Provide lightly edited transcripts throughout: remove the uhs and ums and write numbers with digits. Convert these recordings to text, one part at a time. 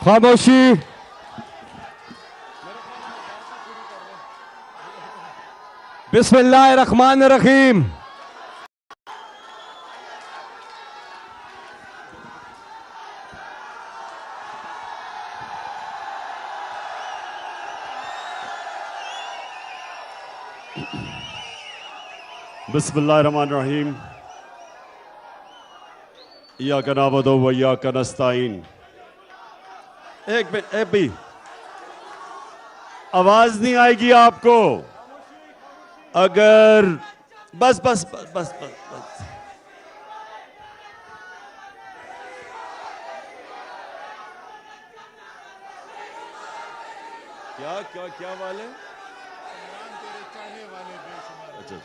खामोशी। बिस्मिल्लाहिर्रहमानिर्रहीम। बिस्मिल्लाहिर्रहमानिर्रहीम। इय्याका नअबुदु व इय्याका नस्तईन। एक मिनट, एक भी आवाज नहीं आएगी आपको अगर बस बस बस बस बस, बस। क्या क्या क्या वाले? अच्छा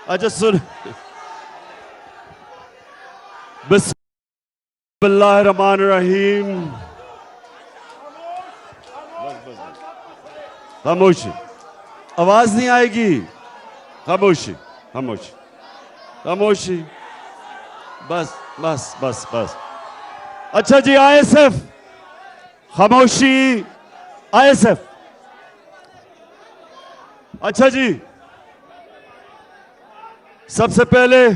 अच्छा, सुन। बिस्मिल्लाहिर्रहमानिर्रहीम। खामोशी, आवाज नहीं आएगी। खामोशी खामोशी खामोशी, बस बस बस बस। अच्छा जी, आईएसएफ, खामोशी, आईएसएफ। अच्छा जी, सबसे पहले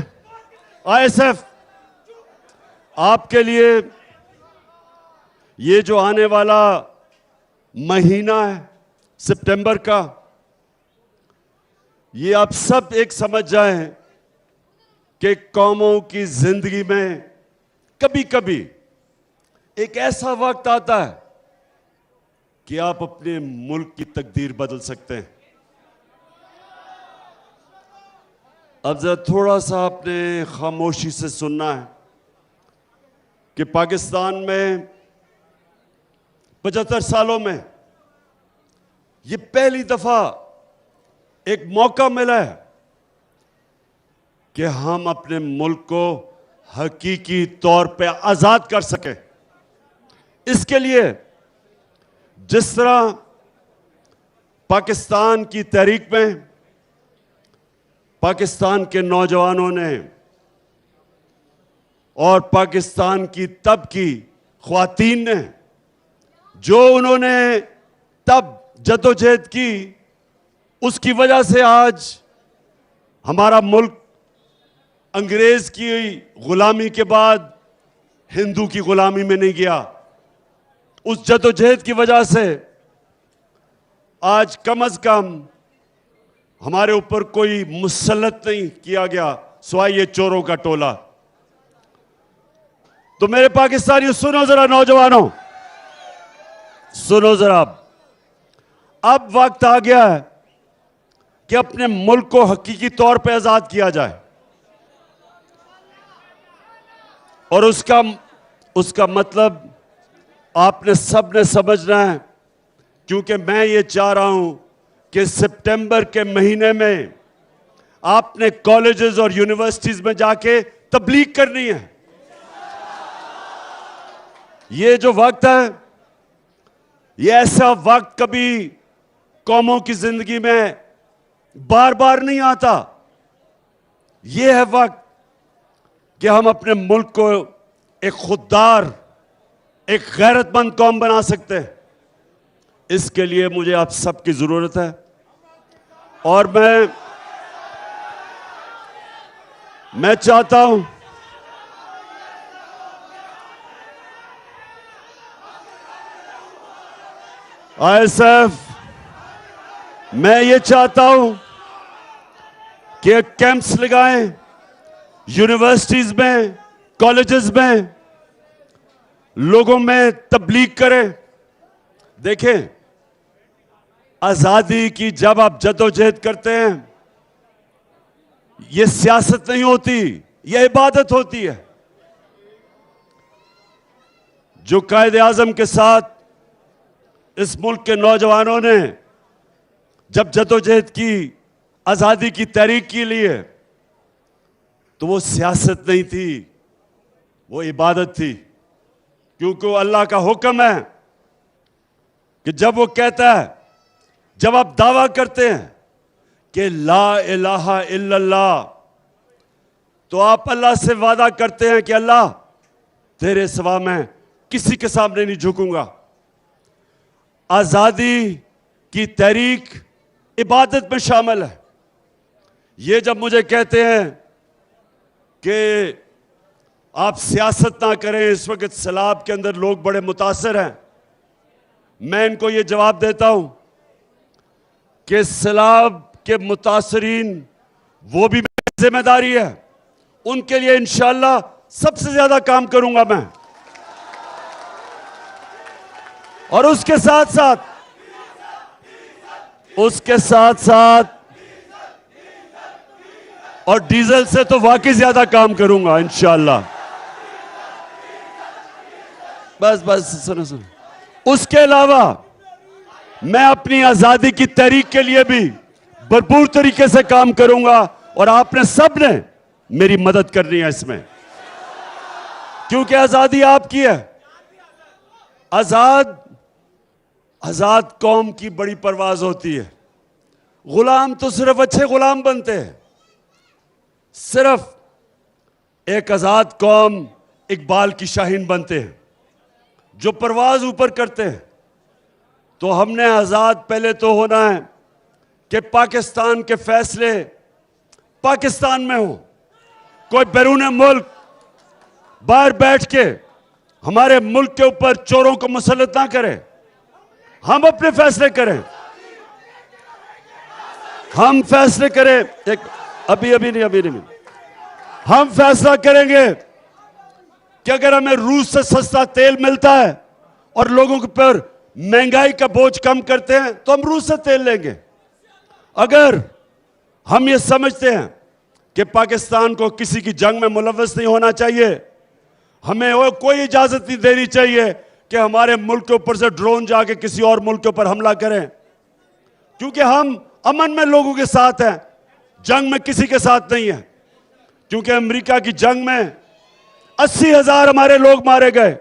आईएसएफ आपके लिए ये जो आने वाला महीना है सितंबर का, ये आप सब एक समझ जाएं कि कौमों की जिंदगी में कभी कभी एक ऐसा वक्त आता है कि आप अपने मुल्क की तकदीर बदल सकते हैं। अब जरा थोड़ा सा आपने खामोशी से सुनना है कि पाकिस्तान में 75 सालों में ये पहली दफा एक मौका मिला है कि हम अपने मुल्क को हकीकी तौर पे आजाद कर सके। इसके लिए जिस तरह पाकिस्तान की तहरीक में पाकिस्तान के नौजवानों ने और पाकिस्तान की तब की ख्वातीन ने जो उन्होंने तब जद्दोजहद की, उसकी वजह से आज हमारा मुल्क अंग्रेज की गुलामी के बाद हिंदू की गुलामी में नहीं गया। उस जद्दोजहद की वजह से आज कम से कम हमारे ऊपर कोई मुसल्लत नहीं किया गया सिवाय ये चोरों का टोला। तो मेरे पाकिस्तानियों, सुनो जरा, नौजवानों सुनो जरा, अब वक्त आ गया है कि अपने मुल्क को हकीकी तौर पे आजाद किया जाए। और उसका मतलब आपने सबने समझना है, क्योंकि मैं ये चाह रहा हूं कि सितंबर के महीने में आपने कॉलेजेस और यूनिवर्सिटीज में जाके तबलीग करनी है। ये जो वक्त है, ये ऐसा वक्त कभी कौमों की जिंदगी में बार बार नहीं आता। ये है वक्त कि हम अपने मुल्क को एक खुददार, एक गैरतमंद कौम बना सकते हैं। इसके लिए मुझे आप सबकी जरूरत है। और मैं चाहता हूं आईएसएफ, मैं ये चाहता हूं कि कैंप्स लगाएं यूनिवर्सिटीज में, कॉलेजेस में, लोगों में तबलीग करें। देखें, आजादी की जब आप जद्दोजहद करते हैं, ये सियासत नहीं होती, यह इबादत होती है। जो कायदे आजम के साथ इस मुल्क के नौजवानों ने जब जद्दोजहद की, आजादी की तहरीक के लिए, तो वो सियासत नहीं थी, वो इबादत थी। क्योंकि अल्लाह का हुक्म है कि जब वो कहता है, जब आप दावा करते हैं कि ला इलाहा इल्लल्लाह, तो आप अल्लाह से वादा करते हैं कि अल्लाह, तेरे सिवा मैं किसी के सामने नहीं झुकूंगा। आजादी की तहरीक इबादत में शामिल है। ये जब मुझे कहते हैं कि आप सियासत ना करें, इस वक्त सैलाब के अंदर लोग बड़े मुतासर हैं, मैं इनको ये जवाब देता हूं कि सैलाब के मुतासरीन वो भी मेरी जिम्मेदारी है, उनके लिए इंशाअल्लाह सबसे ज्यादा काम करूंगा मैं। और उसके साथ साथ और डीजल से तो वाकई ज्यादा काम करूंगा इंशाअल्लाह। बस सुनो। उसके अलावा मैं अपनी आजादी की तहरीक के लिए भी भरपूर तरीके से काम करूंगा और आपने सब ने मेरी मदद करनी है इसमें, क्योंकि आजादी आपकी है। आजाद कौम की बड़ी परवाज होती है। गुलाम तो सिर्फ अच्छे गुलाम बनते हैं। सिर्फ एक आजाद कौम इकबाल की शाहीन बनते हैं जो परवाज ऊपर करते हैं। तो हमने आजाद पहले तो होना है कि पाकिस्तान के फैसले पाकिस्तान में हो। कोई बैरून मुल्क बाहर बैठ के हमारे मुल्क के ऊपर चोरों को मुसल्लत ना करे। हम अपने फैसले करें, हम फैसले करें। अभी नहीं। हम फैसला करेंगे कि अगर हमें रूस से सस्ता तेल मिलता है और लोगों के ऊपर महंगाई का बोझ कम करते हैं तो हम रूस से तेल लेंगे। अगर हम ये समझते हैं कि पाकिस्तान को किसी की जंग में मुलव्वस नहीं होना चाहिए, हमें वो कोई इजाजत नहीं देनी चाहिए कि हमारे मुल्क के ऊपर से ड्रोन जाके किसी और मुल्क के ऊपर हमला करें, क्योंकि हम अमन में लोगों के साथ हैं, जंग में किसी के साथ नहीं है। क्योंकि अमेरिका की जंग में 80,000 हमारे लोग मारे गए,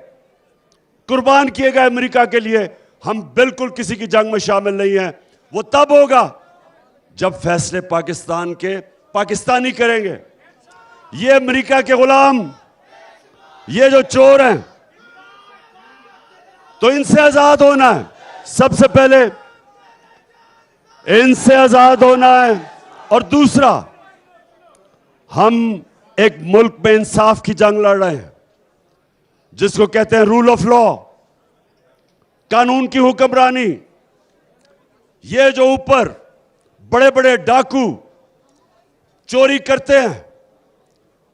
कुर्बान किए गए अमेरिका के लिए। हम बिल्कुल किसी की जंग में शामिल नहीं हैं। वो तब होगा जब फैसले पाकिस्तान के पाकिस्तानी करेंगे। ये अमेरिका के गुलाम, ये जो चोर हैं, तो इनसे आजाद होना है। सबसे पहले इनसे आजाद होना है। और दूसरा, हम एक मुल्क में इंसाफ की जंग लड़ रहे हैं, जिसको कहते हैं रूल ऑफ लॉ, कानून की हुक्मरानी। ये जो ऊपर बड़े बड़े डाकू चोरी करते हैं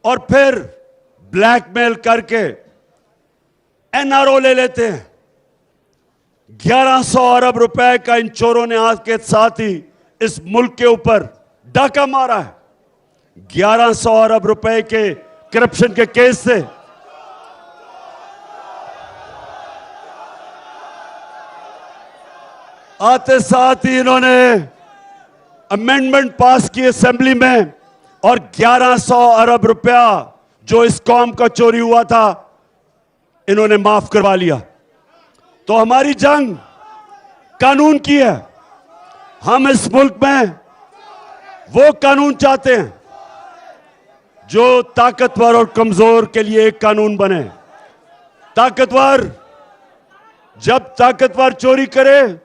और फिर ब्लैकमेल करके एनआरओ ले लेते हैं। 1100 अरब रुपए का इन चोरों ने आज के साथ ही इस मुल्क के ऊपर डाका मारा है। 1100 अरब रुपए के करप्शन के केस से आते साथ ही इन्होंने अमेंडमेंट पास की असेंबली में और 1100 अरब रुपया जो इस कौम का चोरी हुआ था इन्होंने माफ करवा लिया। तो हमारी जंग कानून की है। हम इस मुल्क में वो कानून चाहते हैं जो ताकतवर और कमजोर के लिए एक कानून बने। ताकतवर जब ताकतवर चोरी करे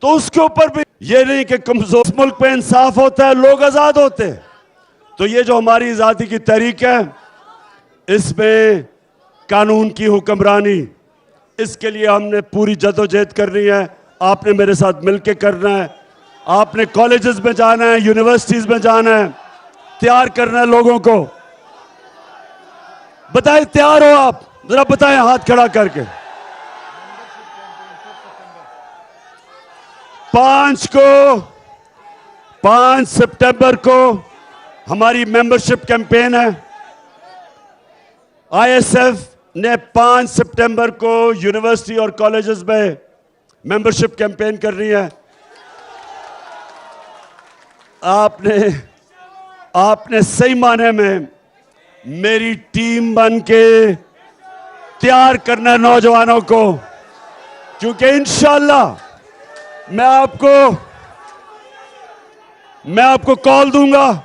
तो उसके ऊपर भी ये नहीं कि कमजोर। इस मुल्क में इंसाफ होता है, लोग आजाद होते हैं। तो ये जो हमारी आजादी की तहरीक है, इसमें कानून की हुक्मरानी, इसके लिए हमने पूरी जदोजहद करनी है। आपने मेरे साथ मिलकर करना है। आपने कॉलेजेस में जाना है, यूनिवर्सिटीज में जाना है, तैयार करना है लोगों को। बताएं, तैयार हो आप? जरा बताएं हाथ खड़ा करके। 5 सितंबर को हमारी मेंबरशिप कैंपेन है। आईएसएफ ने 5 सितंबर को यूनिवर्सिटी और कॉलेजेस में मेंबरशिप कैंपेन करनी है। आपने सही माने में मेरी टीम बन के तैयार करना है नौजवानों को, क्योंकि इंशाअल्लाह मैं आपको कॉल दूंगा।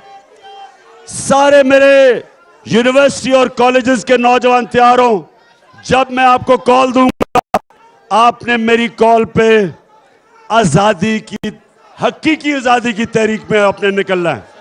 सारे मेरे यूनिवर्सिटी और कॉलेजेस के नौजवान तैयार हो। जब मैं आपको कॉल दूंगा, आपने मेरी कॉल पे आजादी की, हकीकी आजादी की तहरीक में आपने निकलना है।